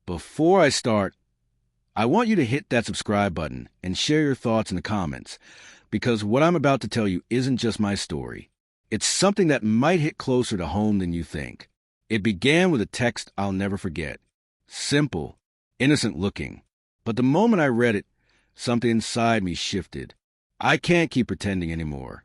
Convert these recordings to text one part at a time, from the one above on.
Before I start, I want you to hit that subscribe button and share your thoughts in the comments, because what I'm about to tell you isn't just my story. It's something that might hit closer to home than you think. It began with a text I'll never forget. Simple, innocent looking. But the moment I read it, something inside me shifted. I can't keep pretending anymore.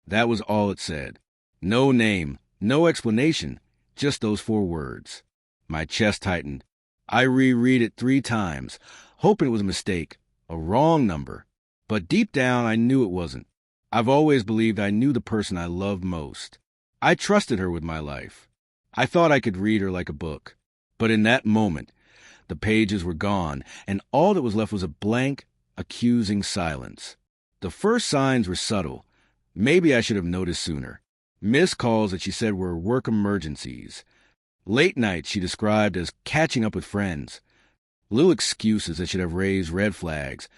That was all it said. No name, no explanation, just those 4 words. My chest tightened. I reread it 3 times, hoping it was a mistake, a wrong number. But deep down, I knew it wasn't. I've always believed I knew the person I loved most. I trusted her with my life. I thought I could read her like a book. But in that moment, the pages were gone, and all that was left was a blank, accusing silence. The first signs were subtle. Maybe I should have noticed sooner. Missed calls that she said were work emergencies. Late nights she described as catching up with friends. Little excuses that should have raised red flags.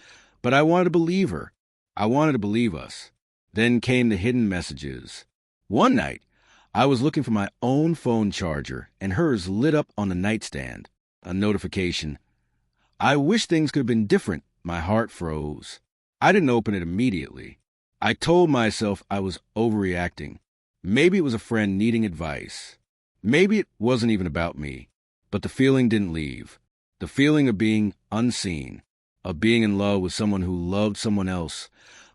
But I wanted to believe her. I wanted to believe us. Then came the hidden messages. One night, I was looking for my own phone charger, and hers lit up on the nightstand. A notification. I wish things could have been different. My heart froze. I didn't open it immediately. I told myself I was overreacting. Maybe it was a friend needing advice. Maybe it wasn't even about me. But the feeling didn't leave. The feeling of being unseen, of being in love with someone who loved someone else,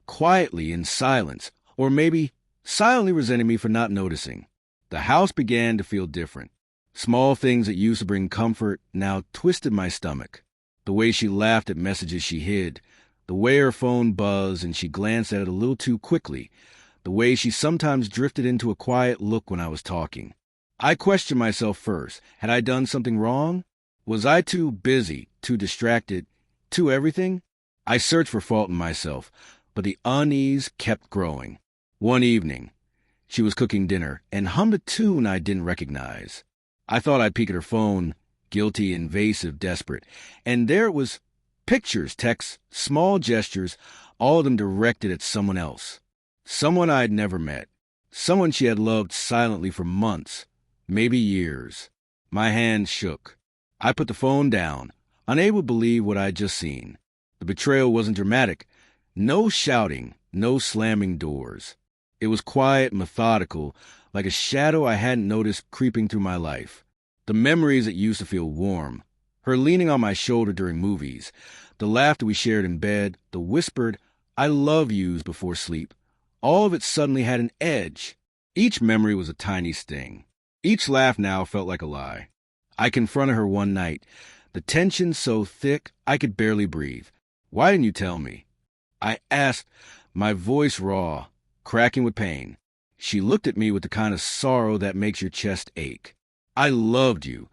quietly in silence, or maybe silently resenting me for not noticing. The house began to feel different. Small things that used to bring comfort now twisted my stomach. The way she laughed at messages she hid, the way her phone buzzed and she glanced at it a little too quickly, the way she sometimes drifted into a quiet look when I was talking. I questioned myself first. Had I done something wrong? Was I too busy, too distracted, too everything? I searched for fault in myself, but the unease kept growing. One evening, she was cooking dinner and hummed a tune I didn't recognize. I thought I'd peek at her phone, guilty, invasive, desperate, and there it was. Pictures, texts, small gestures, all of them directed at someone else. Someone I had never met. Someone she had loved silently for months, maybe years. My hand shook. I put the phone down, unable to believe what I'd just seen. The betrayal wasn't dramatic. No shouting, no slamming doors. It was quiet, methodical, like a shadow I hadn't noticed creeping through my life. The memories that used to feel warm. Her leaning on my shoulder during movies. The laughter we shared in bed. The whispered, "I love yous" before sleep. All of it suddenly had an edge. Each memory was a tiny sting. Each laugh now felt like a lie. I confronted her one night. The tension so thick I could barely breathe. "Why didn't you tell me?" I asked, my voice raw, cracking with pain. She looked at me with the kind of sorrow that makes your chest ache. "I loved you,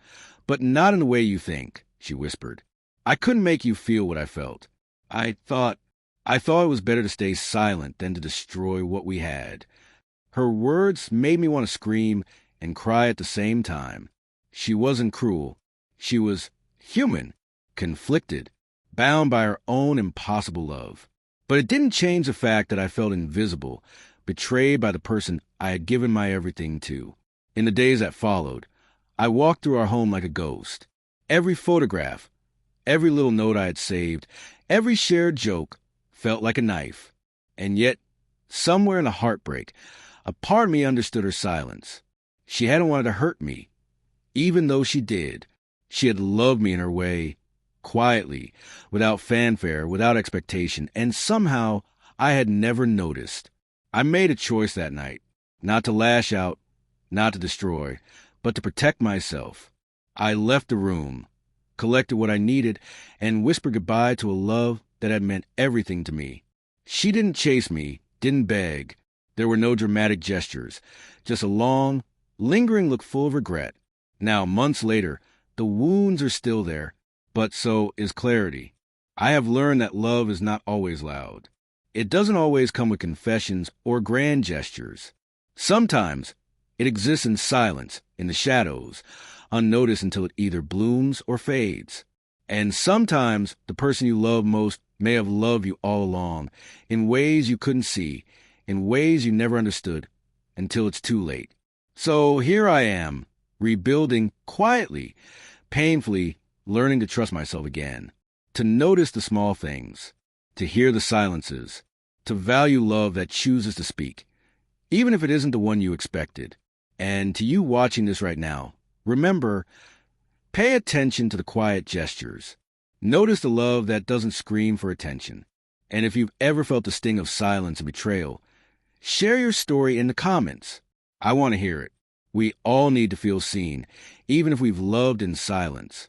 but not in the way you think," she whispered. "I couldn't make you feel what I felt. I thought it was better to stay silent than to destroy what we had." Her words made me want to scream and cry at the same time. She wasn't cruel. She was human, conflicted, bound by her own impossible love. But it didn't change the fact that I felt invisible, betrayed by the person I had given my everything to. In the days that followed, I walked through our home like a ghost. Every photograph, every little note I had saved, every shared joke felt like a knife. And yet, somewhere in the heartbreak, a part of me understood her silence. She hadn't wanted to hurt me. Even though she did, she had loved me in her way, quietly, without fanfare, without expectation, and somehow I had never noticed. I made a choice that night, not to lash out, not to destroy, but to protect myself. I left the room, collected what I needed, and whispered goodbye to a love that had meant everything to me. She didn't chase me, didn't beg. There were no dramatic gestures, just a long, lingering look full of regret. Now, months later, the wounds are still there, but so is clarity. I have learned that love is not always loud. It doesn't always come with confessions or grand gestures. Sometimes it exists in silence, in the shadows, unnoticed until it either blooms or fades. And sometimes the person you love most may have loved you all along, in ways you couldn't see, in ways you never understood, until it's too late. So here I am, rebuilding quietly, painfully, learning to trust myself again, to notice the small things, to hear the silences, to value love that chooses to speak, even if it isn't the one you expected. And to you watching this right now, remember, pay attention to the quiet gestures. Notice the love that doesn't scream for attention. And if you've ever felt the sting of silence and betrayal, share your story in the comments. I want to hear it. We all need to feel seen, even if we've loved in silence.